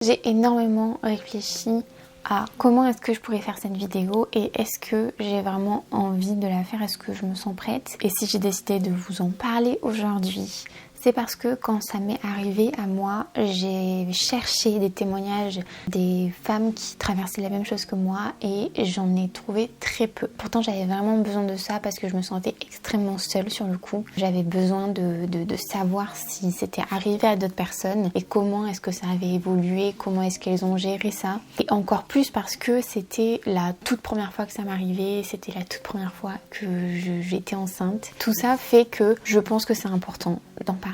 J'ai énormément réfléchi à comment est-ce que je pourrais faire cette vidéo et est-ce que j'ai vraiment envie de la faire, est-ce que je me sens prête. Et si j'ai décidé de vous en parler aujourd'hui, c'est parce que quand ça m'est arrivé à moi, j'ai cherché des témoignages des femmes qui traversaient la même chose que moi et j'en ai trouvé très peu. Pourtant j'avais vraiment besoin de ça parce que je me sentais extrêmement seule sur le coup. J'avais besoin de savoir si c'était arrivé à d'autres personnes et comment est-ce que ça avait évolué, comment est-ce qu'elles ont géré ça. Et encore plus parce que c'était la toute première fois que ça m'arrivait, c'était la toute première fois que j'étais enceinte. Tout ça fait que je pense que c'est important d'en parler.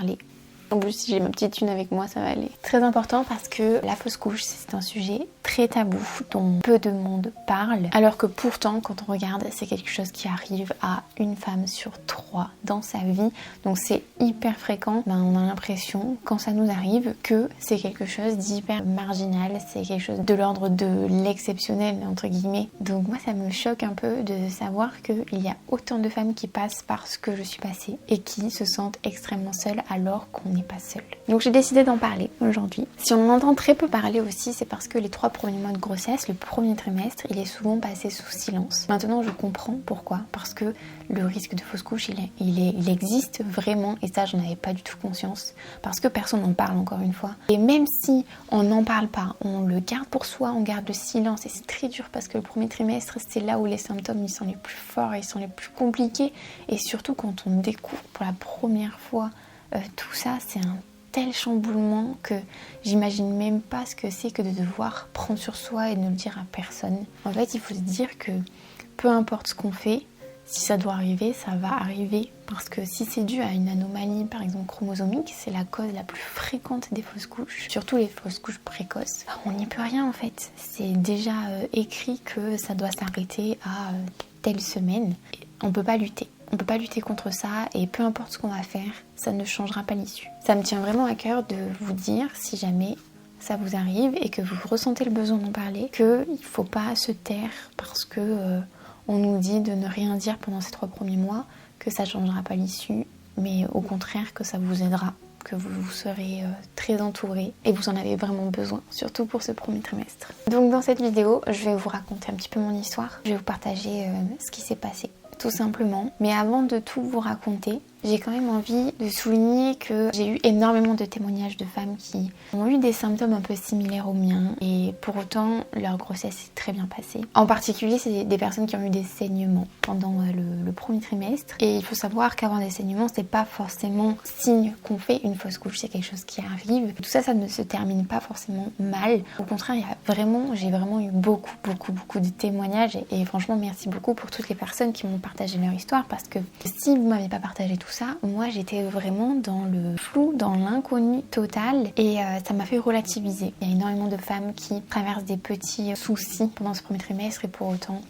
En plus, si j'ai ma petite thune avec moi, ça va aller. Très important parce que la fausse couche, c'est un sujet très tabou dont peu de monde parle. Alors que pourtant, quand on regarde, c'est quelque chose qui arrive à une femme sur 3 dans sa vie. Donc c'est hyper fréquent. On a l'impression, quand ça nous arrive, que c'est quelque chose d'hyper marginal. C'est quelque chose de l'ordre de l'exceptionnel, entre guillemets. Donc moi, ça me choque un peu de savoir qu'il y a autant de femmes qui passent par ce que je suis passée et qui se sentent extrêmement seules alors qu'on n'est pas seul. Donc j'ai décidé d'en parler aujourd'hui. Si on en entend très peu parler aussi, c'est parce que les 3 premiers mois de grossesse, le premier trimestre, il est souvent passé sous silence. Maintenant je comprends pourquoi. Parce que le risque de fausse couche, il existe vraiment et ça j'en avais pas du tout conscience. Parce que personne n'en parle encore une fois. Et même si on n'en parle pas, on le garde pour soi, on garde le silence et c'est très dur parce que le premier trimestre, c'est là où les symptômes ils sont les plus forts, ils sont les plus compliqués et surtout quand on découvre pour la première fois tout ça, c'est un tel chamboulement que j'imagine même pas ce que c'est que de devoir prendre sur soi et ne le dire à personne. En fait, il faut se dire que peu importe ce qu'on fait, si ça doit arriver, ça va arriver. Parce que si c'est dû à une anomalie, par exemple chromosomique, c'est la cause la plus fréquente des fausses couches, surtout les fausses couches précoces. On n'y peut rien en fait. C'est déjà écrit que ça doit s'arrêter à telle semaine. On peut pas lutter. On peut pas lutter contre ça et peu importe ce qu'on va faire, ça ne changera pas l'issue. Ça me tient vraiment à cœur de vous dire, si jamais ça vous arrive et que vous ressentez le besoin d'en parler, qu'il ne faut pas se taire parce que on nous dit de ne rien dire pendant ces 3 premiers mois, que ça ne changera pas l'issue, mais au contraire que ça vous aidera, que vous serez très entouré et vous en avez vraiment besoin, surtout pour ce premier trimestre. Donc dans cette vidéo, je vais vous raconter un petit peu mon histoire, je vais vous partager ce qui s'est passé. Tout simplement. Mais avant de tout vous raconter, j'ai quand même envie de souligner que j'ai eu énormément de témoignages de femmes qui ont eu des symptômes un peu similaires aux miens et pour autant leur grossesse s'est très bien passée. En particulier, c'est des personnes qui ont eu des saignements pendant le premier trimestre et il faut savoir qu'avoir des saignements, c'est pas forcément signe qu'on fait une fausse couche, c'est quelque chose qui arrive. Tout ça, ça ne se termine pas forcément mal. Au contraire, j'ai vraiment eu beaucoup de témoignages et franchement, merci beaucoup pour toutes les personnes qui m'ont partagé leur histoire parce que si vous m'avez pas partagé tout ça, moi j'étais vraiment dans le flou, dans l'inconnu total et ça m'a fait relativiser. Il y a énormément de femmes qui traversent des petits soucis pendant ce premier trimestre et pour autant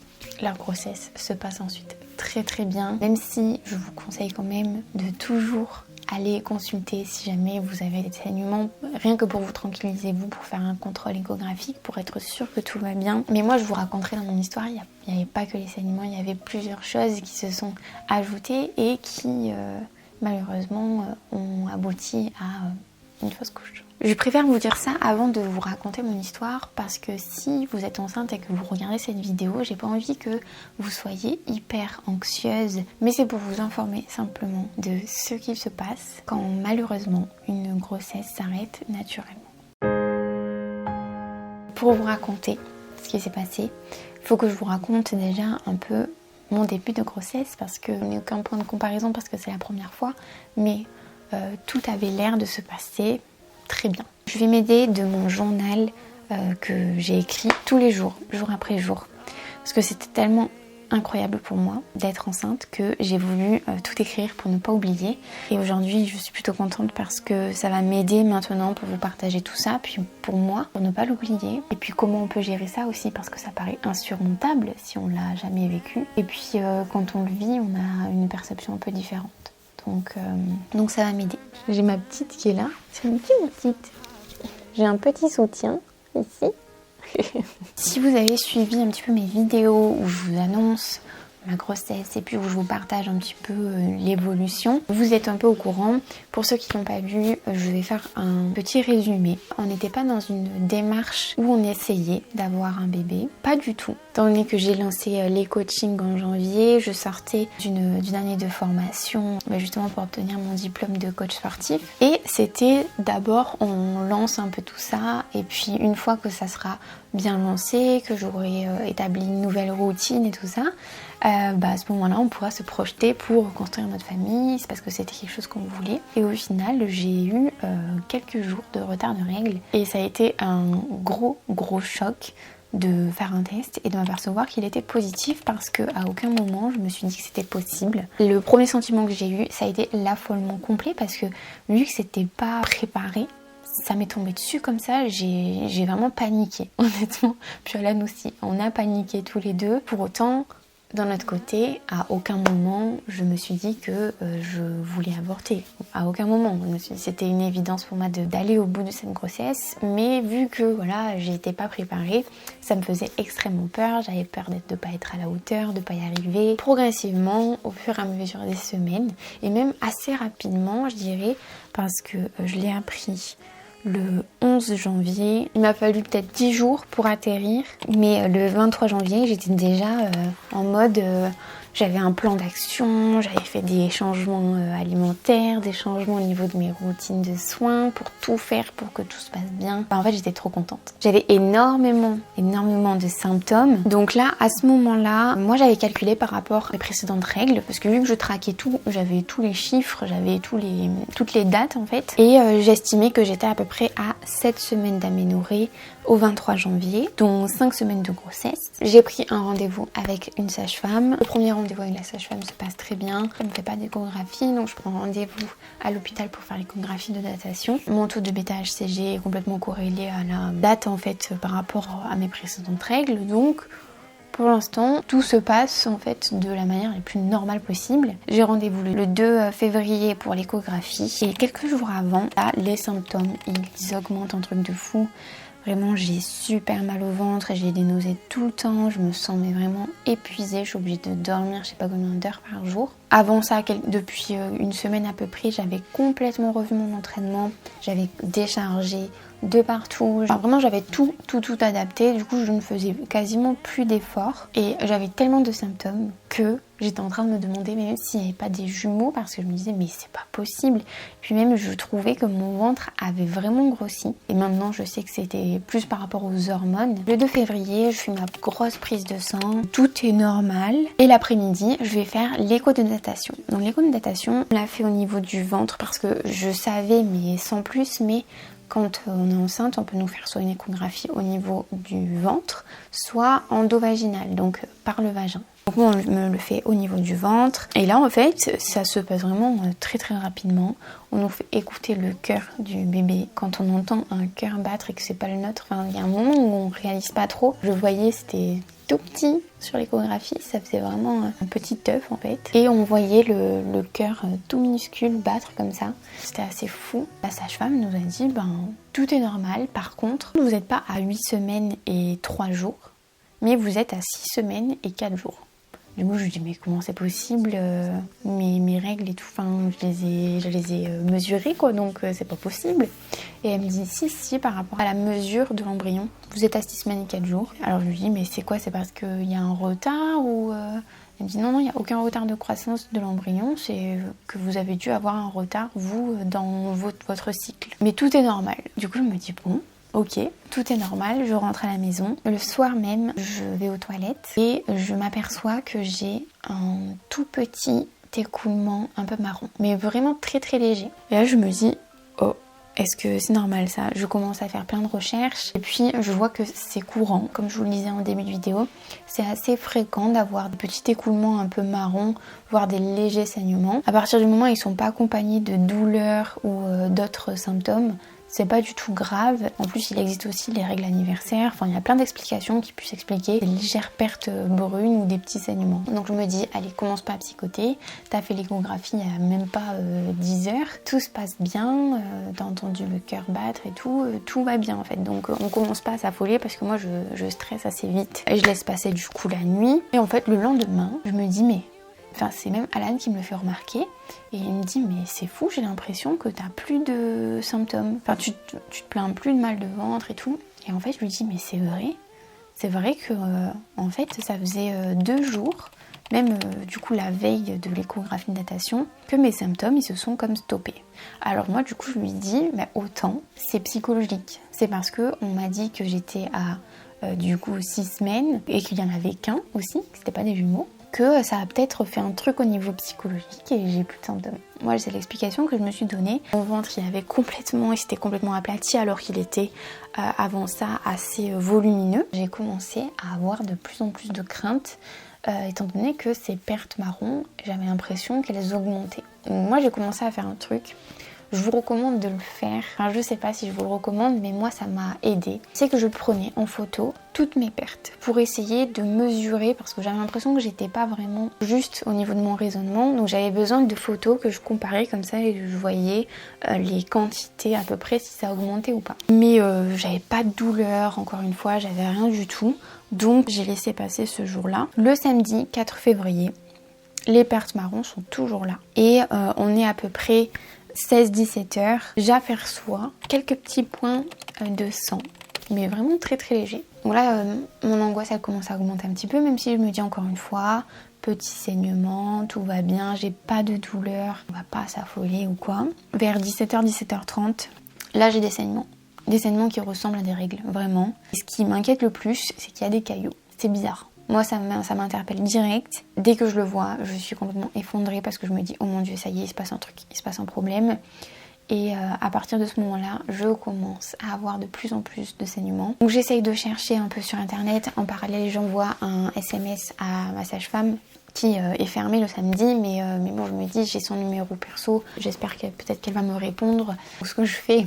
leur grossesse se passe ensuite très bien. Même si je vous conseille quand même de toujours aller consulter si jamais vous avez des saignements, rien que pour vous tranquilliser vous, pour faire un contrôle échographique, pour être sûr que tout va bien. Mais moi je vous raconterai dans mon histoire, il n'y avait pas que les saignements, il y avait plusieurs choses qui se sont ajoutées et qui malheureusement ont abouti à une fausse couche. Je préfère vous dire ça avant de vous raconter mon histoire parce que si vous êtes enceinte et que vous regardez cette vidéo, j'ai pas envie que vous soyez hyper anxieuse, mais c'est pour vous informer simplement de ce qu'il se passe quand malheureusement une grossesse s'arrête naturellement. Pour vous raconter ce qui s'est passé, il faut que je vous raconte déjà un peu mon début de grossesse parce que je n'ai aucun point de comparaison parce que c'est la première fois, mais tout avait l'air de se passer très bien. Je vais m'aider de mon journal que j'ai écrit tous les jours, jour après jour, parce que c'était tellement incroyable pour moi d'être enceinte que j'ai voulu tout écrire pour ne pas oublier. Et aujourd'hui, je suis plutôt contente parce que ça va m'aider maintenant pour vous partager tout ça, puis pour moi, pour ne pas l'oublier. Et puis comment on peut gérer ça aussi parce que ça paraît insurmontable si on l'a jamais vécu. Et puis quand on le vit, on a une perception un peu différente. Donc ça va m'aider. J'ai ma petite qui est là. C'est une petite. J'ai un petit soutien ici. Si vous avez suivi un petit peu mes vidéos où je vous annonce ma grossesse et puis où je vous partage un petit peu l'évolution. Vous êtes un peu au courant. Pour ceux qui n'ont pas vu, je vais faire un petit résumé. On n'était pas dans une démarche où on essayait d'avoir un bébé, pas du tout. Étant donné que j'ai lancé les coachings en janvier, je sortais d'une année de formation justement pour obtenir mon diplôme de coach sportif. Et c'était d'abord on lance un peu tout ça et puis une fois que ça sera bien lancé, que j'aurai établi une nouvelle routine et tout ça, à ce moment-là on pourra se projeter pour construire notre famille, c'est parce que c'était quelque chose qu'on voulait. Et au final j'ai eu quelques jours de retard de règles et ça a été un gros choc de faire un test et de m'apercevoir qu'il était positif parce qu'à aucun moment je me suis dit que c'était possible. Le premier sentiment que j'ai eu, ça a été l'affolement complet parce que vu que c'était pas préparé, ça m'est tombé dessus comme ça, j'ai vraiment paniqué, honnêtement. Puis Alan aussi, on a paniqué tous les deux. Pour autant, d'un autre côté, à aucun moment je me suis dit que je voulais avorter. À aucun moment. C'était une évidence pour moi d'aller au bout de cette grossesse. Mais vu que voilà, j'étais pas préparée, ça me faisait extrêmement peur. J'avais peur de ne pas être à la hauteur, de ne pas y arriver. Progressivement, au fur et à mesure des semaines, et même assez rapidement, je dirais, parce que je l'ai appris le 11 janvier, il m'a fallu peut-être 10 jours pour atterrir, mais le 23 janvier, j'étais déjà en mode, j'avais un plan d'action, j'avais fait des changements alimentaires, des changements au niveau de mes routines de soins, pour tout faire pour que tout se passe bien. En fait, j'étais trop contente. J'avais énormément de symptômes. Donc là, à ce moment-là, moi j'avais calculé par rapport à mes précédentes règles, parce que vu que je traquais tout, j'avais tous les chiffres, j'avais toutes les dates en fait, et j'estimais que j'étais à peu près à 7 semaines d'aménorrhée au 23 janvier, dont 5 semaines de grossesse. J'ai pris un rendez-vous avec une sage-femme. Le premier rendez-vous avec la sage-femme se passe très bien. Elle ne me fait pas d'échographie, donc je prends rendez-vous à l'hôpital pour faire l'échographie de datation. Mon taux de bêta-HCG est complètement corrélé à la date en fait par rapport à mes précédentes règles, donc pour l'instant, tout se passe en fait de la manière la plus normale possible. J'ai rendez-vous le 2 février pour l'échographie et quelques jours avant, là, les symptômes, ils augmentent un truc de fou. Vraiment, j'ai super mal au ventre et j'ai des nausées tout le temps. Je me sens mais vraiment épuisée. Je suis obligée de dormir, je sais pas combien d'heures par jour. Avant ça, depuis une semaine à peu près, j'avais complètement revu mon entraînement. J'avais déchargé de partout. Enfin, vraiment, j'avais tout adapté. Du coup, je ne faisais quasiment plus d'efforts. Et j'avais tellement de symptômes que j'étais en train de me demander même s'il n'y avait pas des jumeaux, parce que je me disais mais c'est pas possible. Puis même je trouvais que mon ventre avait vraiment grossi. Et maintenant je sais que c'était plus par rapport aux hormones. Le 2 février, je fais ma grosse prise de sang. Tout est normal. Et l'après-midi, je vais faire l'écho de natation. Donc l'écho de natation, on l'a fait au niveau du ventre parce que je savais, mais sans plus, mais quand on est enceinte, on peut nous faire soit une échographie au niveau du ventre, soit endovaginal, donc par le vagin. Donc moi, on me le fait au niveau du ventre. Et là, en fait, ça se passe vraiment très rapidement. On nous fait écouter le cœur du bébé. Quand on entend un cœur battre et que c'est pas le nôtre, enfin, il y a un moment où on réalise pas trop. Je voyais, c'était tout petit sur l'échographie, ça faisait vraiment un petit œuf en fait. Et on voyait le cœur tout minuscule battre comme ça. C'était assez fou. La sage-femme nous a dit, tout est normal. Par contre, vous n'êtes pas à 8 semaines et 3 jours, mais vous êtes à 6 semaines et 4 jours. Du coup, je lui dis, mais comment c'est possible, mes règles et tout, je les ai mesurées, quoi, donc c'est pas possible. Et elle me dit, si, par rapport à la mesure de l'embryon, vous êtes à 6 semaines et 4 jours. Alors je lui dis, mais c'est quoi, c'est parce qu'il y a un retard ou... Elle me dit, non, il n'y a aucun retard de croissance de l'embryon, c'est que vous avez dû avoir un retard, vous, dans votre cycle. Mais tout est normal. Du coup, je me dis, bon... Ok, tout est normal, je rentre à la maison. Le soir même, je vais aux toilettes et je m'aperçois que j'ai un tout petit écoulement un peu marron, mais vraiment très léger. Et là, je me dis, oh, est-ce que c'est normal ça? Je commence à faire plein de recherches et puis je vois que c'est courant. Comme je vous le disais en début de vidéo, c'est assez fréquent d'avoir des petits écoulements un peu marrons, voire des légers saignements. À partir du moment où ils ne sont pas accompagnés de douleurs ou d'autres symptômes, c'est pas du tout grave. En plus, il existe aussi les règles anniversaires. Enfin, il y a plein d'explications qui puissent expliquer des légères pertes brunes ou des petits saignements. Donc je me dis, allez, commence pas à psychoter. T'as fait l'échographie il y a même pas 10 heures. Tout se passe bien. T'as entendu le cœur battre et tout. Tout va bien en fait. Donc on commence pas à s'affoler parce que moi je stresse assez vite. Et je laisse passer du coup la nuit. Et en fait, le lendemain, je me dis, mais... Enfin, c'est même Alan qui me le fait remarquer et il me dit mais c'est fou, j'ai l'impression que t'as plus de symptômes. Enfin, tu te plains plus de mal de ventre et tout. Et en fait, je lui dis mais c'est vrai que en fait, ça faisait 2 jours, même du coup la veille de l'échographie de natation, que mes symptômes ils se sont comme stoppés. Alors moi du coup je lui dis mais autant c'est psychologique. C'est parce que on m'a dit que j'étais à du coup 6 semaines et qu'il y en avait qu'un aussi, que c'était pas des jumeaux, que ça a peut-être fait un truc au niveau psychologique et j'ai plus de symptômes. Moi, c'est l'explication que je me suis donnée. Mon ventre, il s'était complètement aplati alors qu'il était avant ça assez volumineux. J'ai commencé à avoir de plus en plus de crainte étant donné que ces pertes marron, j'avais l'impression qu'elles augmentaient. Donc, moi, j'ai commencé à faire un truc. Je vous recommande de le faire. Enfin, je sais pas si je vous le recommande, mais moi ça m'a aidé. C'est que je prenais en photo toutes mes pertes pour essayer de mesurer, parce que j'avais l'impression que j'étais pas vraiment juste au niveau de mon raisonnement. Donc j'avais besoin de photos que je comparais comme ça et je voyais les quantités à peu près si ça augmentait ou pas. Mais j'avais pas de douleur, encore une fois, j'avais rien du tout. Donc j'ai laissé passer ce jour-là. Le samedi 4 février, les pertes marron sont toujours là. Et on est à peu près 16-17 heures, j'aperçois quelques petits points de sang, mais vraiment très très légers. Donc là, mon angoisse elle commence à augmenter un petit peu, même si je me dis encore une fois, petit saignement, tout va bien, j'ai pas de douleur, on va pas s'affoler ou quoi. Vers 17h, 17h30, là j'ai des saignements qui ressemblent à des règles, vraiment. Et ce qui m'inquiète le plus, c'est qu'il y a des caillots. C'est bizarre. Moi, ça m'interpelle direct. Dès que je le vois, je suis complètement effondrée parce que je me dis, oh mon Dieu, ça y est, il se passe un truc, il se passe un problème. Et à partir de ce moment-là, je commence à avoir de plus en plus de saignements. Donc j'essaye de chercher un peu sur internet. En parallèle, j'envoie un SMS à ma sage-femme qui est fermée le samedi. Mais bon, je me dis, j'ai son numéro perso. J'espère que peut-être qu'elle va me répondre. Donc ce que je fais,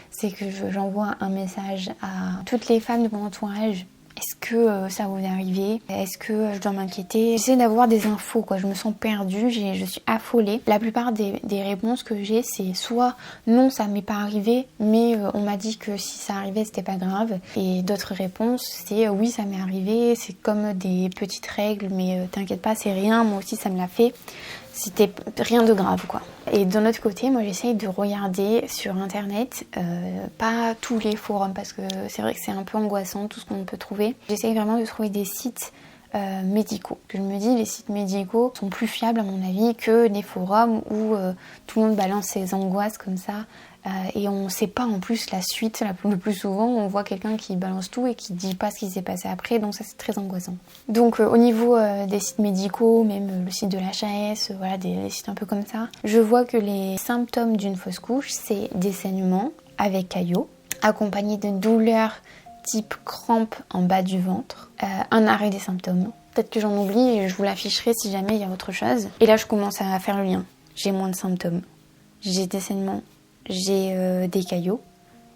c'est que j'envoie un message à toutes les femmes de mon entourage. Est-ce que ça vous est arrivé? Est-ce que je dois m'inquiéter? J'essaie d'avoir des infos, quoi. Je me sens perdue, je suis affolée. La plupart des réponses que j'ai, c'est soit non, ça m'est pas arrivé, mais on m'a dit que si ça arrivait, c'était pas grave. Et d'autres réponses, c'est oui, ça m'est arrivé, c'est comme des petites règles, mais t'inquiète pas, c'est rien, moi aussi ça me l'a fait. C'était rien de grave, quoi. Et d'un autre côté, moi j'essaye de regarder sur internet, pas tous les forums parce que c'est vrai que c'est un peu angoissant tout ce qu'on peut trouver. J'essaye vraiment de trouver des sites médicaux. Je me dis, les sites médicaux sont plus fiables à mon avis que des forums où tout le monde balance ses angoisses comme ça. Et on ne sait pas en plus la suite. Le plus souvent, on voit quelqu'un qui balance tout et qui ne dit pas ce qui s'est passé après. Donc ça, c'est très angoissant. Donc au niveau des sites médicaux, même le site de l'HAS, voilà, des sites un peu comme ça, je vois que les symptômes d'une fausse couche, c'est des saignements avec caillots, accompagnés de douleurs type crampes en bas du ventre, un arrêt des symptômes. Peut-être que j'en oublie et je vous l'afficherai si jamais il y a autre chose. Et là, je commence à faire le lien. J'ai moins de symptômes. J'ai des saignements. J'ai des caillots.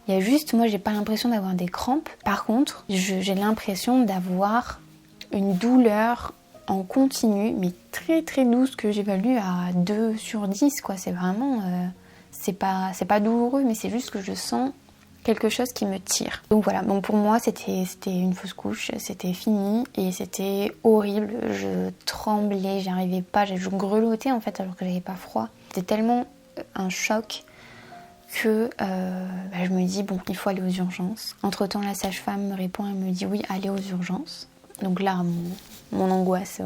Il y a juste, moi j'ai pas l'impression d'avoir des crampes. Par contre, j'ai l'impression d'avoir une douleur en continu, mais très très douce, que j'évalue à 2/10, quoi. C'est vraiment, c'est pas douloureux, mais c'est juste que je sens quelque chose qui me tire. Donc voilà, donc pour moi c'était une fausse couche, c'était fini et c'était horrible. Je tremblais, j'arrivais pas, je grelottais en fait alors que j'avais pas froid. C'était tellement un choc que je me dis bon, il faut aller aux urgences. Entre temps la sage-femme me répond, elle me dit oui, allez aux urgences. Donc là mon angoisse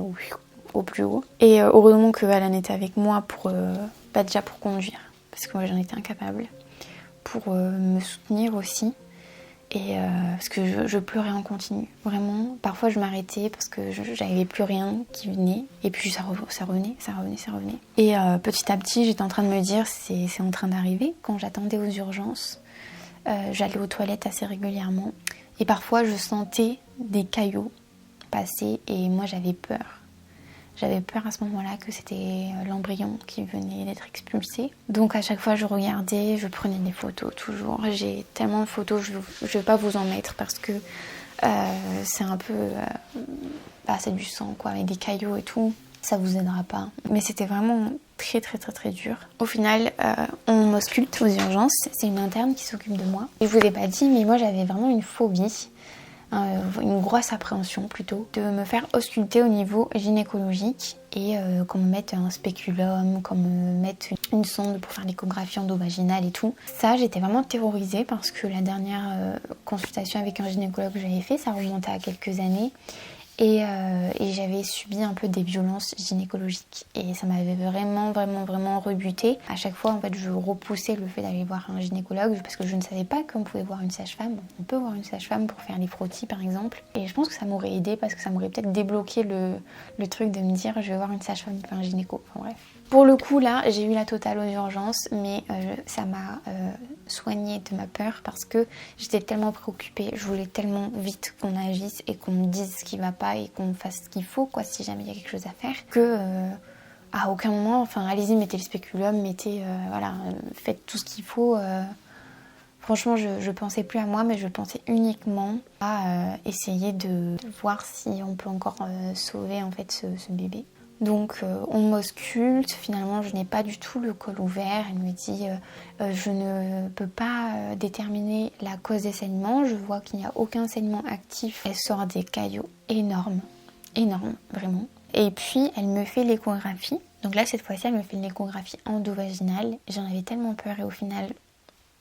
au plus haut. Et heureusement que Alan était avec moi pour déjà pour conduire, parce que moi j'en étais incapable, pour me soutenir aussi. Et parce que je pleurais en continu, vraiment. Parfois je m'arrêtais parce que j'avais plus rien qui venait. Et puis ça revenait. Et petit à petit j'étais en train de me dire c'est en train d'arriver. Quand j'attendais aux urgences, j'allais aux toilettes assez régulièrement. Et parfois je sentais des caillots passer et moi j'avais peur. J'avais peur à ce moment-là que c'était l'embryon qui venait d'être expulsé. Donc à chaque fois je regardais, je prenais des photos toujours. J'ai tellement de photos, je vais pas vous en mettre parce que c'est un peu... c'est du sang quoi, avec des caillots et tout. Ça vous aidera pas. Mais c'était vraiment très très très très dur. Au final, on m'ausculte aux urgences. C'est une interne qui s'occupe de moi. Et je vous ai pas dit, mais moi j'avais vraiment une phobie. Une grosse appréhension plutôt, de me faire ausculter au niveau gynécologique et qu'on me mette un spéculum, qu'on me mette une sonde pour faire l'échographie endovaginale et tout. Ça, j'étais vraiment terrorisée parce que la dernière consultation avec un gynécologue que j'avais fait, ça remontait à quelques années. Et j'avais subi un peu des violences gynécologiques et ça m'avait vraiment rebutée. À chaque fois en fait je repoussais le fait d'aller voir un gynécologue parce que je ne savais pas qu'on pouvait voir une sage-femme. On peut voir une sage-femme pour faire les frottis par exemple. Et je pense que ça m'aurait aidé parce que ça m'aurait peut-être débloqué le truc de me dire je vais voir une sage-femme, pas un gynéco. Enfin bref. Pour le coup là j'ai eu la totale aux urgences mais ça m'a soignée de ma peur parce que j'étais tellement préoccupée, je voulais tellement vite qu'on agisse et qu'on me dise ce qui va pas et qu'on fasse ce qu'il faut quoi si jamais il y a quelque chose à faire que à aucun moment, enfin allez-y mettez le spéculum, faites tout ce qu'il faut. Franchement je pensais plus à moi mais je pensais uniquement à essayer de voir si on peut encore sauver en fait ce bébé. Donc on m'ausculte, finalement je n'ai pas du tout le col ouvert, elle me dit je ne peux pas déterminer la cause des saignements, je vois qu'il n'y a aucun saignement actif, elle sort des caillots énormes, vraiment. Et puis elle me fait l'échographie, donc là cette fois-ci elle me fait l'échographie endovaginale, j'en avais tellement peur et au final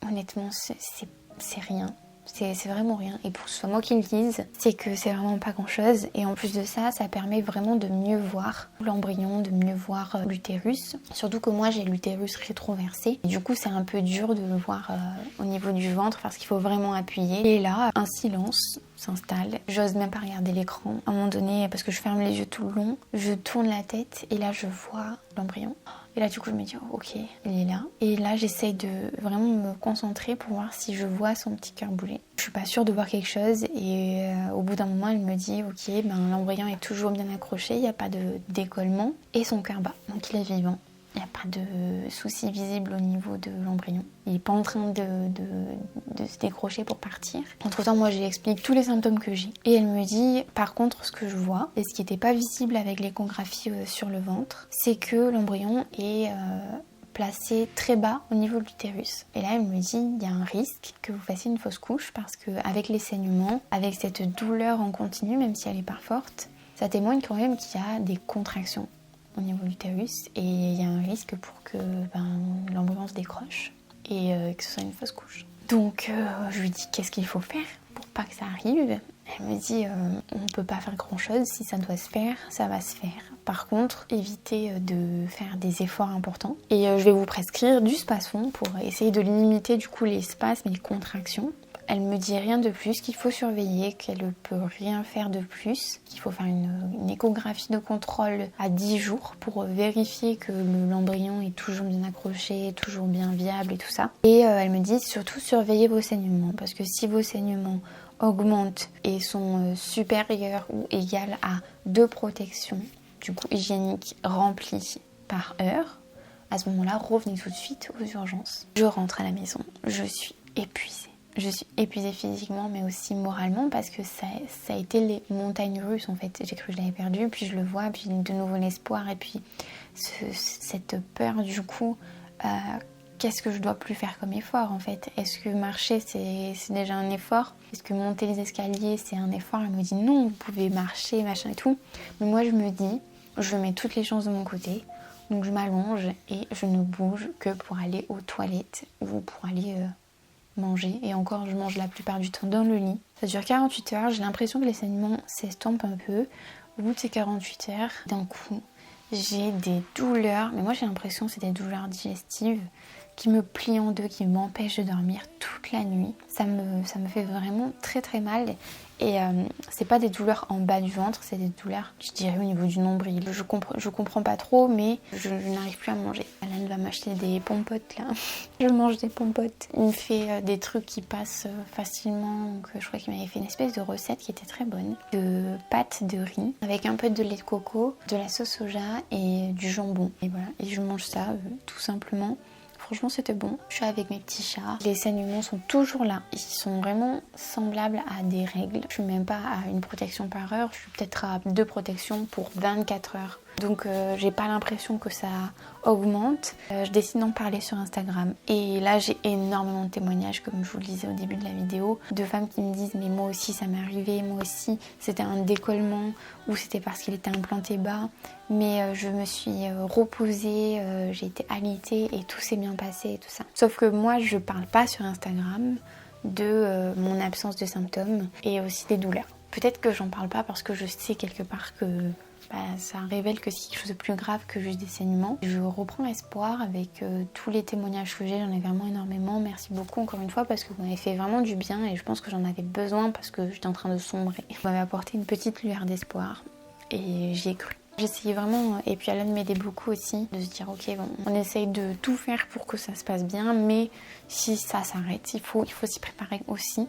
honnêtement c'est rien. C'est vraiment rien. Et pour que ce soit moi qui le dise, c'est que c'est vraiment pas grand chose. Et en plus de ça, ça permet vraiment de mieux voir l'embryon, de mieux voir l'utérus. Surtout que moi j'ai l'utérus rétroversé. Et du coup c'est un peu dur de le voir au niveau du ventre parce qu'il faut vraiment appuyer. Et là, un silence s'installe. J'ose même pas regarder l'écran. À un moment donné, parce que je ferme les yeux tout le long, je tourne la tête et là je vois l'embryon. Et là du coup je me dis oh, ok, il est là. Et là j'essaye de vraiment me concentrer pour voir si je vois son petit cœur bouger. Je suis pas sûre de voir quelque chose et au bout d'un moment elle me dit ok, l'embryon est toujours bien accroché, il n'y a pas de décollement et son cœur bat, donc il est vivant. Il n'y a pas de souci visible au niveau de l'embryon. Il n'est pas en train de se décrocher pour partir. Entre temps, moi, je lui explique tous les symptômes que j'ai. Et elle me dit, par contre, ce que je vois, et ce qui n'était pas visible avec l'échographie sur le ventre, c'est que l'embryon est placé très bas au niveau de l'utérus. Et là, elle me dit, il y a un risque que vous fassiez une fausse couche parce qu'avec les saignements, avec cette douleur en continu, même si elle n'est pas forte, ça témoigne quand même qu'il y a des contractions au niveau de l'utérus et il y a un risque pour que l'embryon se décroche et que ce soit une fausse couche. Donc je lui dis qu'est-ce qu'il faut faire pour pas que ça arrive. Elle me dit on ne peut pas faire grand chose, si ça doit se faire, ça va se faire. Par contre, évitez de faire des efforts importants et je vais vous prescrire du spasfon pour essayer de limiter du coup les spasmes et les contractions. Elle me dit rien de plus, qu'il faut surveiller, qu'elle ne peut rien faire de plus, qu'il faut faire une échographie de contrôle à 10 jours pour vérifier que l'embryon est toujours bien accroché, toujours bien viable et tout ça. Et elle me dit surtout surveillez vos saignements parce que si vos saignements augmentent et sont supérieurs ou égales à 2 protections du coup hygiéniques remplies par heure, à ce moment-là revenez tout de suite aux urgences. Je rentre à la maison, je suis épuisée. Je suis épuisée physiquement mais aussi moralement parce que ça a été les montagnes russes en fait. J'ai cru que je l'avais perdu, puis je le vois, puis de nouveau l'espoir et puis cette peur du coup. Qu'est-ce que je dois plus faire comme effort en fait? Est-ce que marcher c'est déjà un effort? Est-ce que monter les escaliers c'est un effort? Elle me dit non, vous pouvez marcher, machin et tout. Mais moi je me dis, je mets toutes les chances de mon côté. Donc je m'allonge et je ne bouge que pour aller aux toilettes ou pour aller... manger et encore je mange la plupart du temps dans le lit. Ça dure 48 heures, j'ai l'impression que les saignements s'estompent un peu. Au bout de ces 48 heures, d'un coup, j'ai des douleurs, mais moi j'ai l'impression que c'est des douleurs digestives qui me plie en deux, qui m'empêche de dormir toute la nuit. Ça me fait vraiment très très mal. Et c'est pas des douleurs en bas du ventre, c'est des douleurs, je dirais, au niveau du nombril. Je comprends pas trop, mais je n'arrive plus à manger. Alan va m'acheter des pompotes là. Je mange des pompotes. Il me fait des trucs qui passent facilement. Donc je crois qu'il m'avait fait une espèce de recette qui était très bonne. De pâtes de riz avec un peu de lait de coco, de la sauce soja et du jambon. Et voilà, et je mange ça tout simplement. Franchement, c'était bon. Je suis avec mes petits chats. Les saignements sont toujours là. Ils sont vraiment semblables à des règles. Je suis même pas à une protection par heure. Je suis peut-être à 2 protections pour 24 heures. Donc j'ai pas l'impression que ça augmente. Je décide d'en parler sur Instagram. Et là j'ai énormément de témoignages, comme je vous le disais au début de la vidéo, de femmes qui me disent mais moi aussi ça m'est arrivé, moi aussi c'était un décollement ou c'était parce qu'il était implanté bas. Mais je me suis reposée, j'ai été alitée et tout s'est bien passé et tout ça. Sauf que moi je parle pas sur Instagram de mon absence de symptômes et aussi des douleurs. Peut-être que j'en parle pas parce que je sais quelque part que ça révèle que c'est quelque chose de plus grave que juste des saignements. Je reprends espoir avec tous les témoignages que j'ai, j'en ai vraiment énormément. Merci beaucoup encore une fois parce que vous m'avez fait vraiment du bien et je pense que j'en avais besoin parce que j'étais en train de sombrer. Vous m'avez apporté une petite lueur d'espoir et j'y ai cru. J'essayais vraiment, et puis Alan m'aidait beaucoup aussi, de se dire ok bon, on essaye de tout faire pour que ça se passe bien, mais si ça s'arrête, il faut s'y préparer aussi.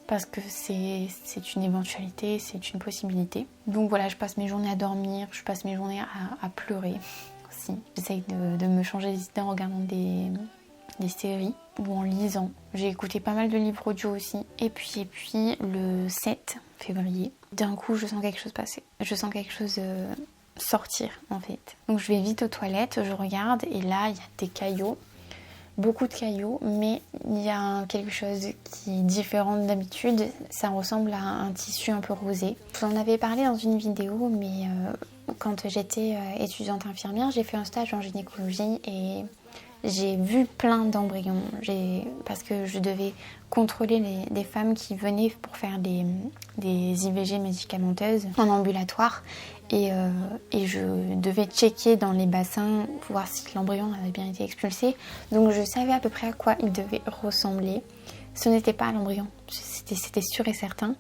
Parce que c'est une éventualité, c'est une possibilité. Donc voilà, je passe mes journées à dormir, je passe mes journées à pleurer aussi. J'essaye de me changer les idées en regardant des séries ou en lisant. J'ai écouté pas mal de livres audio aussi. Et puis le 7 février, d'un coup je sens quelque chose passer. Je sens quelque chose sortir en fait. Donc je vais vite aux toilettes, je regarde et là il y a des caillots. Beaucoup de caillots, mais il y a quelque chose qui est différent d'habitude. Ça ressemble à un tissu un peu rosé. Je vous en avais parlé dans une vidéo, mais quand j'étais étudiante infirmière, j'ai fait un stage en gynécologie et j'ai vu plein d'embryons. Parce que je devais contrôler les femmes qui venaient pour faire des IVG médicamenteuses en ambulatoire. Et je devais checker dans les bassins pour voir si l'embryon avait bien été expulsé. Donc je savais à peu près à quoi il devait ressembler. Ce n'était pas l'embryon, c'était sûr et certain.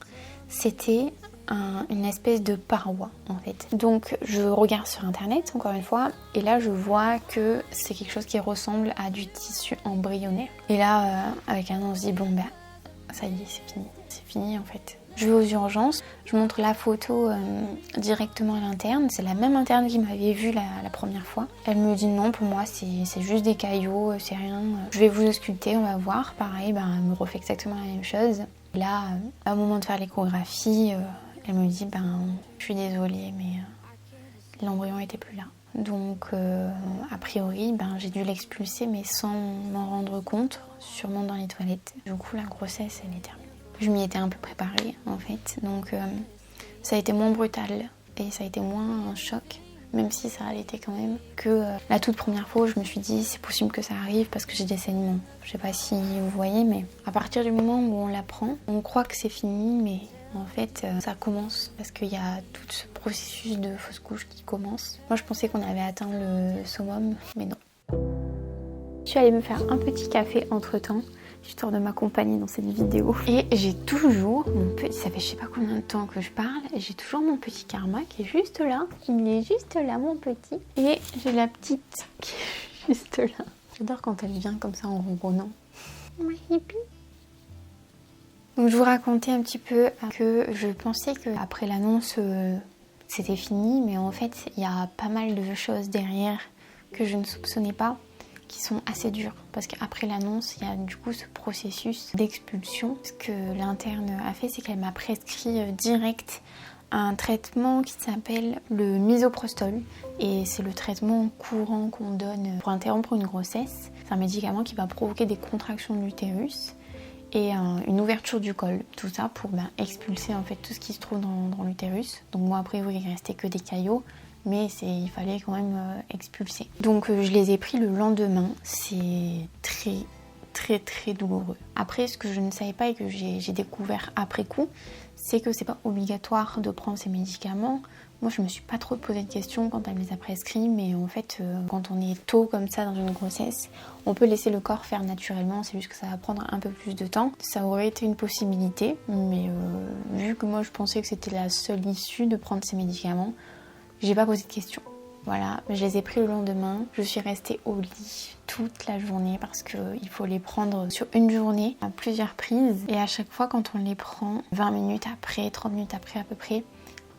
C'était une espèce de paroi en fait. Donc je regarde sur internet encore une fois et là je vois que c'est quelque chose qui ressemble à du tissu embryonnaire. Et là avec un an on se dit bon ben ça y est c'est fini en fait. Je vais aux urgences, je montre la photo directement à l'interne. C'est la même interne qui m'avait vue la première fois. Elle me dit non, pour moi c'est juste des caillots, c'est rien. Je vais vous ausculter, on va voir. Pareil, elle me refait exactement la même chose. Là, au moment de faire l'échographie, elle me dit je suis désolée mais l'embryon était plus là. Donc a priori j'ai dû l'expulser mais sans m'en rendre compte, sûrement dans les toilettes. Du coup la grossesse elle est terminée. Je m'y étais un peu préparée en fait, donc ça a été moins brutal et ça a été moins un choc, même si ça l'était quand même, que la toute première fois où je me suis dit c'est possible que ça arrive parce que j'ai des saignements. Je sais pas si vous voyez, mais à partir du moment où on l'apprend, on croit que c'est fini, mais en fait ça commence parce qu'il y a tout ce processus de fausse couche qui commence. Moi je pensais qu'on avait atteint le summum, mais non. Je suis allée me faire un petit café entre temps, histoire de m'accompagner dans cette vidéo. Et j'ai toujours mon petit, ça fait je sais pas combien de temps que je parle, et j'ai toujours mon petit karma qui est juste là. Il est juste là mon petit. Et j'ai la petite qui est juste là. J'adore quand elle vient comme ça en ronronnant. My hippie. Donc je vous racontais un petit peu que je pensais qu'après l'annonce c'était fini, mais en fait il y a pas mal de choses derrière que je ne soupçonnais pas, qui sont assez dures parce qu'après l'annonce il y a du coup ce processus d'expulsion. Ce que l'interne a fait, c'est qu'elle m'a prescrit direct un traitement qui s'appelle le misoprostol et c'est le traitement courant qu'on donne pour interrompre une grossesse. C'est un médicament qui va provoquer des contractions de l'utérus et une ouverture du col, tout ça pour expulser en fait tout ce qui se trouve dans l'utérus. Donc moi après il restait que des caillots, mais il fallait quand même expulser. Donc je les ai pris le lendemain. C'est très très douloureux. Après, ce que je ne savais pas et que j'ai découvert après coup, c'est que c'est pas obligatoire de prendre ces médicaments. Moi, je me suis pas trop posé de questions quand elle me les a prescrits, mais en fait, quand on est tôt comme ça dans une grossesse, on peut laisser le corps faire naturellement, c'est juste que ça va prendre un peu plus de temps. Ça aurait été une possibilité, mais vu que moi je pensais que c'était la seule issue de prendre ces médicaments, j'ai pas posé de questions. Voilà, je les ai pris le lendemain, je suis restée au lit toute la journée parce qu'il faut les prendre sur une journée à plusieurs prises, et à chaque fois quand on les prend, 20 minutes après, 30 minutes après à peu près,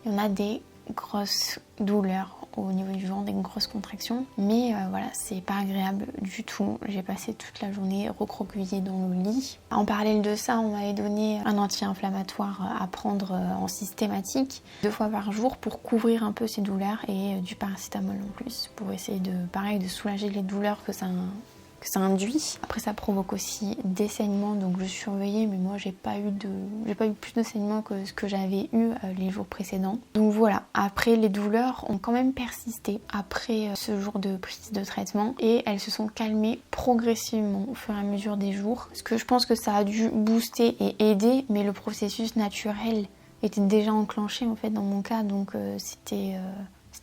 il y en a des grosses douleurs au niveau du ventre, des grosses contractions, mais voilà, c'est pas agréable du tout. J'ai passé toute la journée recroquevillée dans le lit. En parallèle de ça, on m'avait donné un anti-inflammatoire à prendre en systématique 2 fois par jour pour couvrir un peu ces douleurs, et du paracétamol en plus pour essayer de soulager les douleurs que ça induit. Après, ça provoque aussi des saignements, donc je surveillais, mais moi j'ai pas eu plus de saignements que ce que j'avais eu les jours précédents. Donc voilà, après les douleurs ont quand même persisté après ce jour de prise de traitement, et elles se sont calmées progressivement au fur et à mesure des jours. Parce que je pense que ça a dû booster et aider, mais le processus naturel était déjà enclenché en fait dans mon cas, donc c'était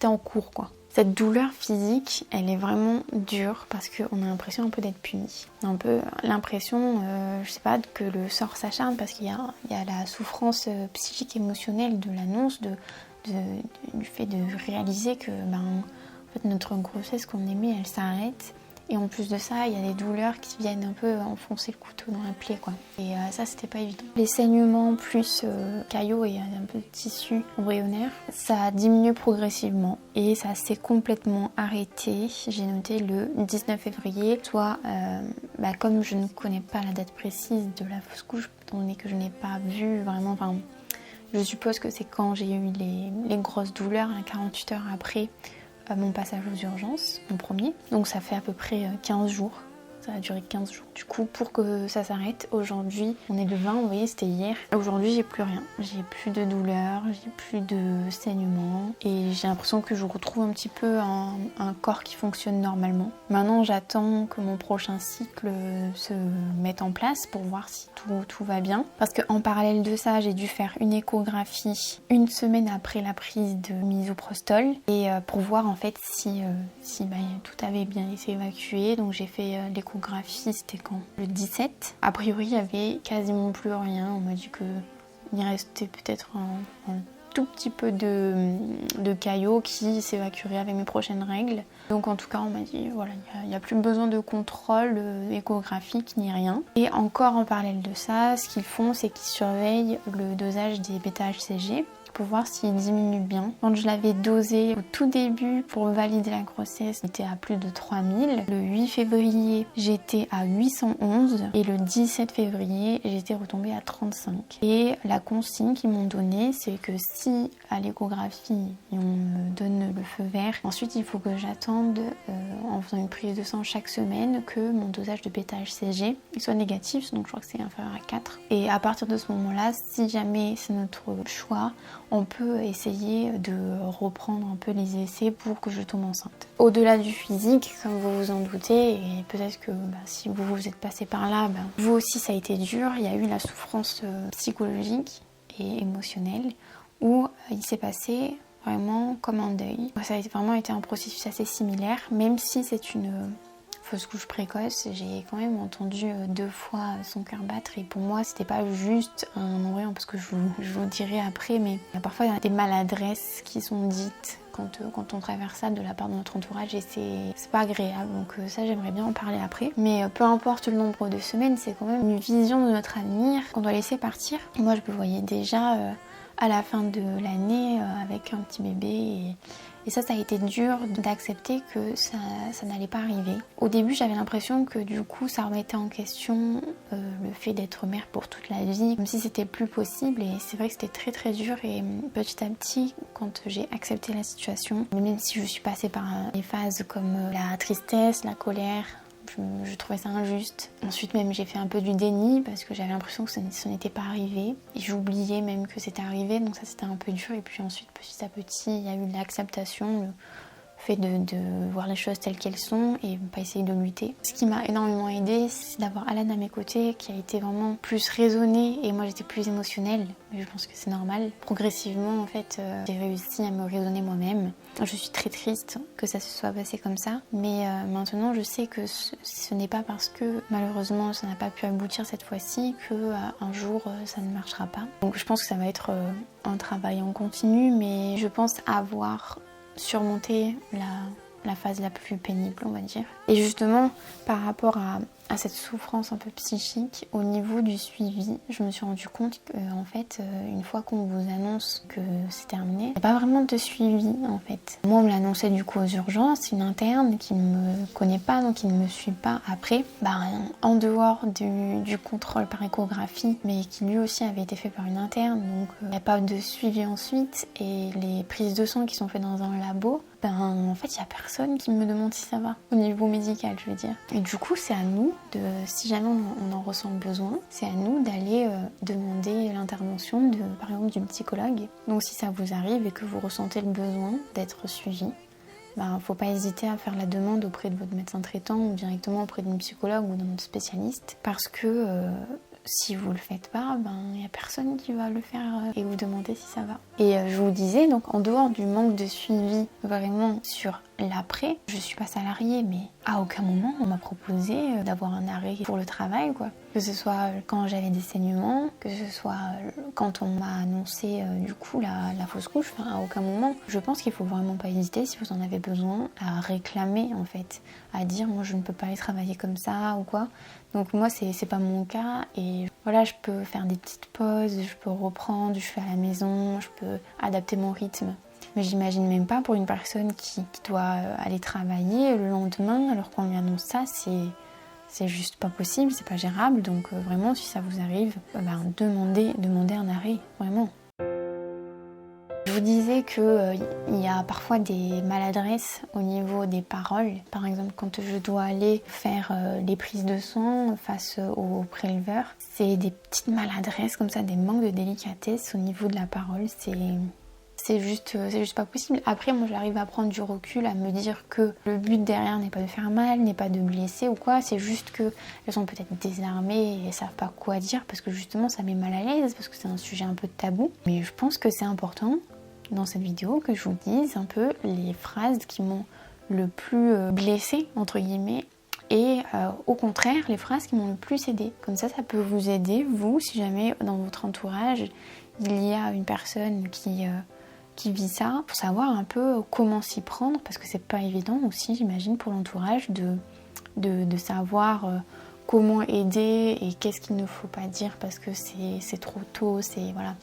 en cours quoi. Cette douleur physique, elle est vraiment dure parce qu'on a l'impression un peu d'être puni. Un peu l'impression, je sais pas, que le sort s'acharne, parce qu'il y a la souffrance psychique émotionnelle de l'annonce, du fait de réaliser que en fait, notre grossesse qu'on aimait, elle s'arrête. Et en plus de ça, il y a des douleurs qui viennent un peu enfoncer le couteau dans la plaie, quoi. Et ça, c'était pas évident. Les saignements plus caillots et un peu de tissu embryonnaire, ça a diminué progressivement et ça s'est complètement arrêté. J'ai noté le 19 février, soit comme je ne connais pas la date précise de la fausse couche, étant donné que je n'ai pas vu vraiment... je suppose que c'est quand j'ai eu les grosses douleurs, 48 heures après mon passage aux urgences, mon premier. Donc ça fait à peu près 15 jours. Ça a duré 15 jours. Du coup, pour que ça s'arrête, aujourd'hui, on est le 20, vous voyez, c'était hier. Aujourd'hui, j'ai plus rien. J'ai plus de douleur, j'ai plus de saignement. Et j'ai l'impression que je retrouve un petit peu un corps qui fonctionne normalement. Maintenant, j'attends que mon prochain cycle se mette en place pour voir si tout va bien. Parce qu'en parallèle de ça, j'ai dû faire une échographie 1 semaine après la prise de misoprostol. Et pour voir en fait si tout avait bien été évacué. Donc j'ai fait l'échographie, c'était quand? Le 17. A priori, il y avait quasiment plus rien. On m'a dit qu'il restait peut-être un tout petit peu de caillots qui s'évacueraient avec mes prochaines règles. Donc en tout cas, on m'a dit, voilà, il n'y a plus besoin de contrôle échographique ni rien. Et encore en parallèle de ça, ce qu'ils font, c'est qu'ils surveillent le dosage des bêta-HCG pour voir s'il diminue bien. Quand je l'avais dosé au tout début pour valider la grossesse, j'étais à plus de 3000. Le 8 février, j'étais à 811 et le 17 février, j'étais retombée à 35. Et la consigne qu'ils m'ont donnée, c'est que si à l'échographie, on me donne le feu vert, ensuite il faut que j'attende en faisant une prise de sang chaque semaine que mon dosage de bêta-HCG soit négatif, donc je crois que c'est inférieur à 4. Et à partir de ce moment-là, si jamais c'est notre choix, on peut essayer de reprendre un peu les essais pour que je tombe enceinte. Au-delà du physique, comme vous vous en doutez, et peut-être que si vous êtes passé par là, vous aussi ça a été dur, il y a eu la souffrance psychologique et émotionnelle où il s'est passé vraiment comme un deuil. Ça a vraiment été un processus assez similaire, même si c'est une fausse couche précoce, j'ai quand même entendu 2 fois son cœur battre, et pour moi c'était pas juste un embryon, parce que je vous dirai après, mais parfois il y a des maladresses qui sont dites quand on traverse ça de la part de notre entourage, et c'est pas agréable, donc ça j'aimerais bien en parler après. Mais peu importe le nombre de semaines, c'est quand même une vision de notre avenir qu'on doit laisser partir. Moi je me voyais déjà à la fin de l'année avec un petit bébé, et ça a été dur d'accepter que ça n'allait pas arriver. Au début, j'avais l'impression que du coup, ça remettait en question le fait d'être mère pour toute la vie, comme si c'était plus possible. Et c'est vrai que c'était très très dur. Et petit à petit, quand j'ai accepté la situation, même si je suis passée par des phases comme la tristesse, la colère, je trouvais ça injuste. Ensuite même j'ai fait un peu du déni parce que j'avais l'impression que ce n'était pas arrivé. Et j'oubliais même que c'était arrivé, donc ça c'était un peu dur. Et puis ensuite petit à petit il y a eu de l'acceptation, fait de voir les choses telles qu'elles sont et pas essayer de lutter. Ce qui m'a énormément aidée, c'est d'avoir Alan à mes côtés qui a été vraiment plus raisonné et moi j'étais plus émotionnelle. Mais je pense que c'est normal. Progressivement, en fait, j'ai réussi à me raisonner moi-même. Je suis très triste que ça se soit passé comme ça, mais maintenant je sais que ce n'est pas parce que malheureusement ça n'a pas pu aboutir cette fois-ci que un jour ça ne marchera pas. Donc je pense que ça va être un travail en continu, mais je pense avoir surmonter la phase la plus pénible, on va dire. Et justement, par rapport à cette souffrance un peu psychique, au niveau du suivi, je me suis rendu compte qu'en fait, une fois qu'on vous annonce que c'est terminé, il n'y a pas vraiment de suivi en fait. Moi, on me l'annonçait du coup aux urgences, une interne qui ne me connaît pas, donc qui ne me suit pas après. En dehors du contrôle par échographie, mais qui lui aussi avait été fait par une interne, donc il n'y a pas de suivi ensuite, et les prises de sang qui sont faites dans un labo, en fait, il n'y a personne qui me demande si ça va, au niveau médical, je veux dire. Et du coup, c'est à nous, si jamais on en ressent le besoin, c'est à nous d'aller demander l'intervention, par exemple, d'une psychologue. Donc, si ça vous arrive et que vous ressentez le besoin d'être suivi, faut pas hésiter à faire la demande auprès de votre médecin traitant ou directement auprès d'une psychologue ou d'un autre spécialiste, parce que si vous le faites pas, il n'y a personne qui va le faire et vous demander si ça va. Et je vous disais, donc en dehors du manque de suivi vraiment sur l'après, je suis pas salariée, mais à aucun moment on m'a proposé d'avoir un arrêt pour le travail, quoi. Que ce soit quand j'avais des saignements, que ce soit quand on m'a annoncé du coup la fausse couche, à aucun moment. Je pense qu'il faut vraiment pas hésiter, si vous en avez besoin, à réclamer en fait, à dire moi je ne peux pas aller travailler comme ça ou quoi. Donc moi c'est pas mon cas et voilà, je peux faire des petites pauses, je peux reprendre, je fais à la maison, je peux adapter mon rythme. Mais j'imagine même pas pour une personne qui doit aller travailler le lendemain alors qu'on lui annonce ça, c'est juste pas possible, c'est pas gérable. Donc vraiment, si ça vous arrive, demandez un arrêt, vraiment. Je vous disais qu'il y a parfois des maladresses au niveau des paroles. Par exemple, quand je dois aller faire les prises de sang face au préleveur, c'est des petites maladresses comme ça, des manques de délicatesse au niveau de la parole. C'est juste pas possible. Après, moi, j'arrive à prendre du recul, à me dire que le but derrière n'est pas de faire mal, n'est pas de blesser ou quoi. C'est juste qu'elles sont peut-être désarmées et elles savent pas quoi dire parce que justement, ça met mal à l'aise parce que c'est un sujet un peu tabou. Mais je pense que c'est important dans cette vidéo que je vous dise un peu les phrases qui m'ont le plus blessée, entre guillemets, et au contraire, les phrases qui m'ont le plus aidée. Comme ça peut vous aider, vous, si jamais dans votre entourage, il y a une personne qui vit ça, pour savoir un peu comment s'y prendre, parce que c'est pas évident aussi, j'imagine, pour l'entourage de savoir comment aider et qu'est-ce qu'il ne faut pas dire parce que c'est trop tôt, voilà.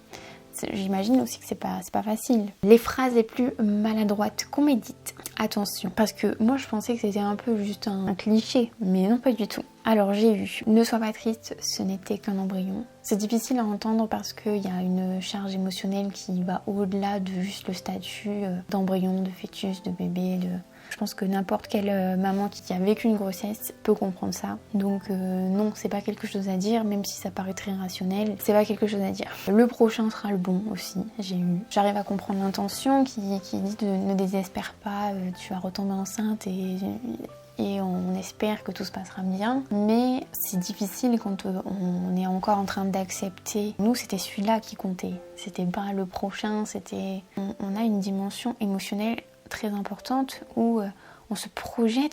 J'imagine aussi que c'est pas facile. Les phrases les plus maladroites qu'on médite. Attention, parce que moi je pensais que c'était un peu juste un cliché, mais non pas du tout. Alors j'ai eu « Ne sois pas triste, ce n'était qu'un embryon ». C'est difficile à entendre parce qu'il y a une charge émotionnelle qui va au-delà de juste le statut d'embryon, de fœtus, de bébé, Je pense que n'importe quelle maman qui a vécu une grossesse peut comprendre ça. Donc non, c'est pas quelque chose à dire, même si ça paraît très rationnel, c'est pas quelque chose à dire. Le prochain sera le bon aussi, J'arrive à comprendre l'intention qui dit de ne désespère pas, tu vas retomber enceinte et on espère que tout se passera bien. Mais c'est difficile quand on est encore en train d'accepter. Nous, c'était celui-là qui comptait. C'était pas le prochain, on a une dimension émotionnelle très importante où on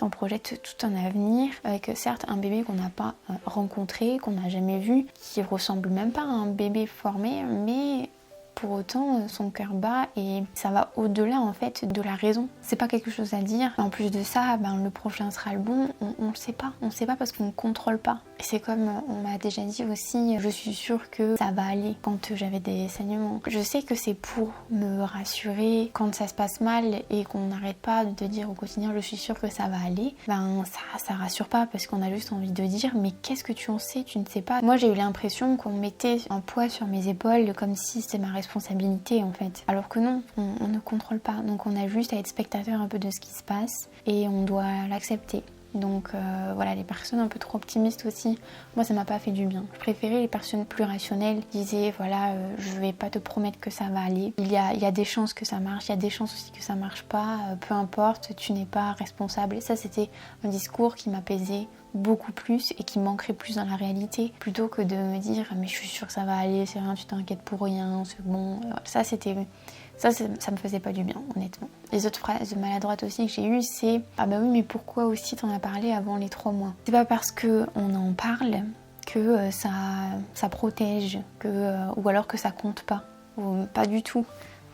projette tout un avenir avec certes un bébé qu'on n'a pas rencontré, qu'on n'a jamais vu, qui ressemble même pas à un bébé formé, mais pour autant son cœur bat et ça va au-delà en fait de la raison. C'est pas quelque chose à dire. En plus de ça, le prochain sera le bon, on le sait pas. On le sait pas parce qu'on ne contrôle pas. Et c'est comme on m'a déjà dit aussi, je suis sûre que ça va aller quand j'avais des saignements. Je sais que c'est pour me rassurer quand ça se passe mal et qu'on n'arrête pas de dire au quotidien je suis sûre que ça va aller. Ça rassure pas parce qu'on a juste envie de dire mais qu'est-ce que tu en sais, tu ne sais pas. Moi j'ai eu l'impression qu'on mettait un poids sur mes épaules comme si c'était ma responsabilité en fait. Alors que non, on ne contrôle pas. Donc on a juste à être spectateur un peu de ce qui se passe et on doit l'accepter. Donc voilà, les personnes un peu trop optimistes aussi, moi ça m'a pas fait du bien. Je préférais les personnes plus rationnelles qui disaient voilà, je vais pas te promettre que ça va aller. Il y a des chances que ça marche, il y a des chances aussi que ça marche pas, peu importe, tu n'es pas responsable. Et ça c'était un discours qui m'apaisait beaucoup plus et qui m'ancrait plus dans la réalité, plutôt que de me dire mais je suis sûre que ça va aller, c'est rien, tu t'inquiètes pour rien, c'est bon. Ça me faisait pas du bien, honnêtement. Les autres phrases maladroites aussi que j'ai eues, c'est ah bah oui, mais pourquoi aussi t'en as parlé avant les 3 mois? C'est pas parce qu'on en parle que ça protège, ou alors que ça compte pas. Ou pas du tout.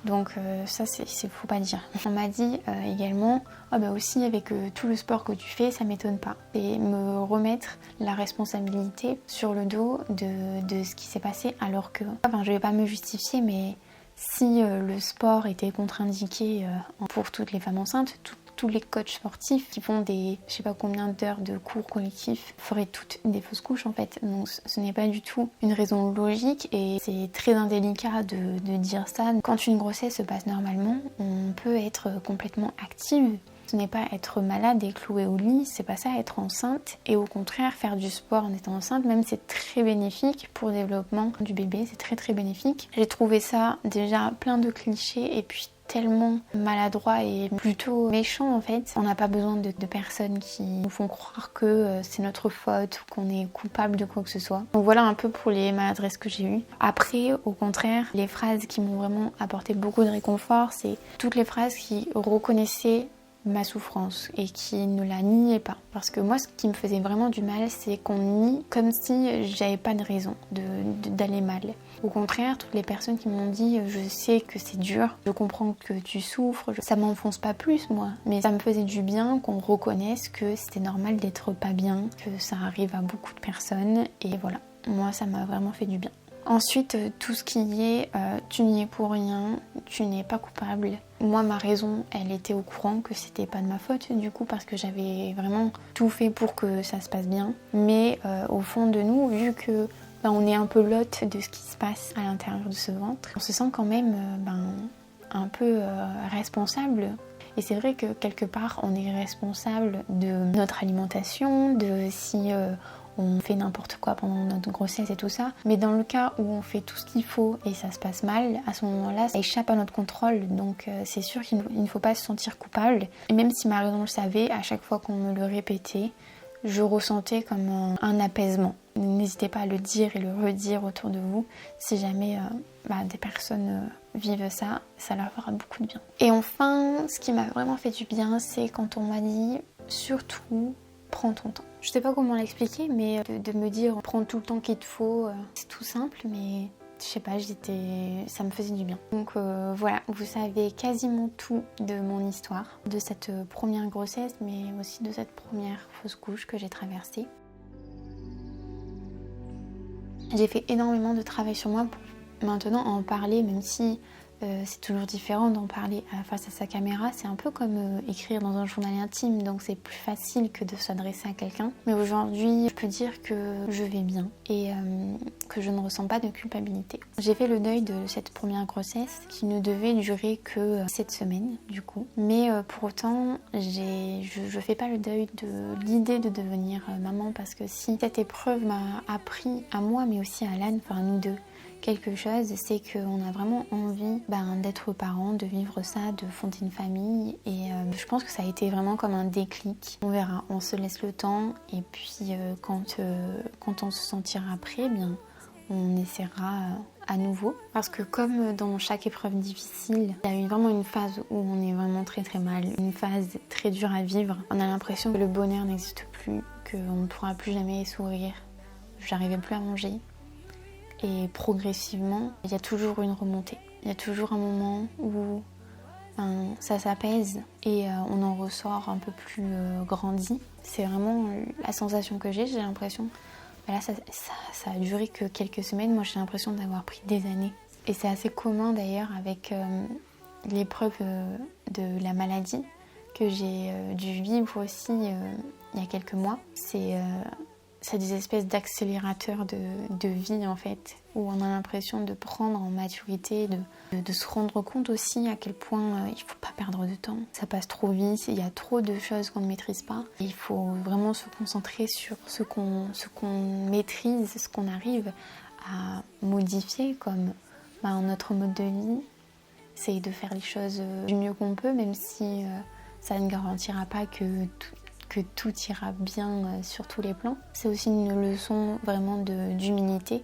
Donc ça, faut pas dire. On m'a dit également, ah bah aussi avec tout le sport que tu fais, ça m'étonne pas. Et me remettre la responsabilité sur le dos de ce qui s'est passé, alors que, enfin je vais pas me justifier, mais si le sport était contre-indiqué pour toutes les femmes enceintes, tous les coachs sportifs qui font des je sais pas combien d'heures de cours collectifs feraient toutes des fausses couches en fait. Donc ce n'est pas du tout une raison logique et c'est très indélicat de dire ça. Quand une grossesse se passe normalement, on peut être complètement active. Ce n'est pas être malade et cloué au lit, c'est pas ça être enceinte. Et au contraire, faire du sport en étant enceinte, même c'est très bénéfique pour le développement du bébé, c'est très très bénéfique. J'ai trouvé ça déjà plein de clichés et puis tellement maladroit et plutôt méchant en fait. On n'a pas besoin de personnes qui nous font croire que c'est notre faute ou qu'on est coupable de quoi que ce soit. Donc voilà un peu pour les maladresses que j'ai eues. Après, au contraire, les phrases qui m'ont vraiment apporté beaucoup de réconfort, c'est toutes les phrases qui reconnaissaient ma souffrance et qui ne la niait pas. Parce que moi, ce qui me faisait vraiment du mal, c'est qu'on nie comme si j'avais pas de raison d'aller mal. Au contraire, toutes les personnes qui m'ont dit « je sais que c'est dur, je comprends que tu souffres », ça m'enfonce pas plus moi, mais ça me faisait du bien qu'on reconnaisse que c'était normal d'être pas bien, que ça arrive à beaucoup de personnes et voilà, moi ça m'a vraiment fait du bien. Ensuite, tout ce qui est tu n'y es pour rien, tu n'es pas coupable. Moi, ma raison, elle était au courant que c'était pas de ma faute du coup parce que j'avais vraiment tout fait pour que ça se passe bien. Mais au fond de nous, vu que on est un peu l'hôte de ce qui se passe à l'intérieur de ce ventre, on se sent quand même un peu responsable. Et c'est vrai que quelque part, on est responsable de notre alimentation, de si on fait n'importe quoi pendant notre grossesse et tout ça. Mais dans le cas où on fait tout ce qu'il faut et ça se passe mal, à ce moment-là, ça échappe à notre contrôle. Donc c'est sûr qu'il ne faut pas se sentir coupable. Et même si ma raison le savait, à chaque fois qu'on me le répétait, je ressentais comme un apaisement. N'hésitez pas à le dire et le redire autour de vous. Si jamais des personnes vivent ça, ça leur fera beaucoup de bien. Et enfin, ce qui m'a vraiment fait du bien, c'est quand on m'a dit surtout prends ton temps. Je sais pas comment l'expliquer, mais de me dire prends tout le temps qu'il te faut, c'est tout simple, mais je sais pas, ça me faisait du bien. Donc voilà, vous savez quasiment tout de mon histoire, de cette première grossesse, mais aussi de cette première fausse couche que j'ai traversée. J'ai fait énormément de travail sur moi pour maintenant en parler, même si c'est toujours différent d'en parler face à sa caméra. C'est un peu comme écrire dans un journal intime, donc c'est plus facile que de s'adresser à quelqu'un. Mais aujourd'hui, je peux dire que je vais bien et que je ne ressens pas de culpabilité. J'ai fait le deuil de cette première grossesse qui ne devait durer que 7 semaines du coup. Mais pour autant, je fais pas le deuil de l'idée de devenir maman, parce que si cette épreuve m'a appris à moi, mais aussi à Alan, enfin à nous deux, quelque chose, c'est qu'on a vraiment envie d'être parents, de vivre ça, de fonder une famille. Et je pense que ça a été vraiment comme un déclic. On verra, on se laisse le temps et puis quand on se sentira prêt, on essaiera à nouveau. Parce que comme dans chaque épreuve difficile, il y a eu vraiment une phase où on est vraiment très très mal, une phase très dure à vivre. On a l'impression que le bonheur n'existe plus, qu'on ne pourra plus jamais sourire. J'arrivais plus à manger. Et progressivement, il y a toujours une remontée. Il y a toujours un moment où ça s'apaise et on en ressort un peu plus grandi. C'est vraiment la sensation que j'ai l'impression. Là, ça a duré que quelques semaines. Moi, j'ai l'impression d'avoir pris des années. Et c'est assez commun d'ailleurs avec l'épreuve de la maladie que j'ai dû vivre aussi il y a quelques mois. c'est des espèces d'accélérateurs de vie en fait, où on a l'impression de prendre en maturité, de se rendre compte aussi à quel point il ne faut pas perdre de temps. Ça passe trop vite, il y a trop de choses qu'on ne maîtrise pas. Il faut vraiment se concentrer sur ce qu'on maîtrise, ce qu'on arrive à modifier comme notre mode de vie. Essayer de faire les choses du mieux qu'on peut, même si ça ne garantira pas que tout ira bien sur tous les plans. C'est aussi une leçon vraiment d'humilité.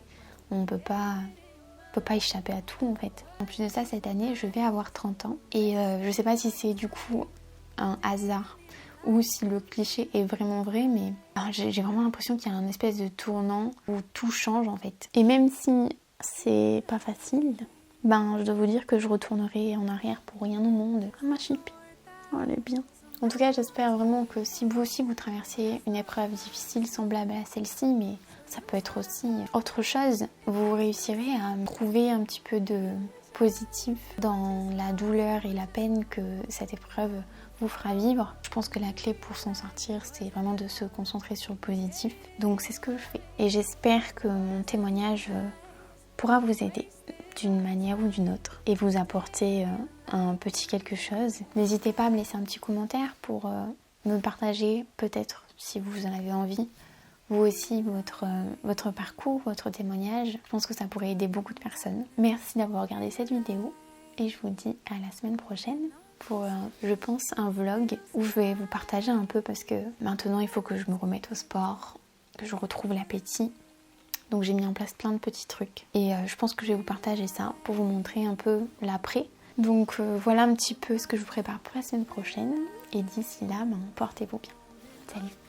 On ne peut pas échapper à tout en fait. En plus de ça, cette année, je vais avoir 30 ans. Et je ne sais pas si c'est du coup un hasard ou si le cliché est vraiment vrai, mais j'ai vraiment l'impression qu'il y a un espèce de tournant où tout change en fait. Et même si c'est pas facile, je dois vous dire que je retournerai en arrière pour rien au monde. Ah ma chipie, oh, elle est bien. En tout cas, j'espère vraiment que si vous aussi vous traversez une épreuve difficile semblable à celle-ci, mais ça peut être aussi autre chose, vous réussirez à trouver un petit peu de positif dans la douleur et la peine que cette épreuve vous fera vivre. Je pense que la clé pour s'en sortir, c'est vraiment de se concentrer sur le positif. Donc c'est ce que je fais. Et j'espère que mon témoignage pourra vous aider d'une manière ou d'une autre et vous apporter un petit quelque chose. N'hésitez pas à me laisser un petit commentaire pour me partager peut-être si vous en avez envie vous aussi votre parcours, votre témoignage. Je pense que ça pourrait aider beaucoup de personnes. Merci d'avoir regardé cette vidéo et je vous dis à la semaine prochaine pour je pense un vlog où je vais vous partager un peu parce que maintenant il faut que je me remette au sport, que je retrouve l'appétit. Donc j'ai mis en place plein de petits trucs et je pense que je vais vous partager ça pour vous montrer un peu l'après. Donc voilà un petit peu ce que je vous prépare pour la semaine prochaine et d'ici là, portez-vous bien. Salut!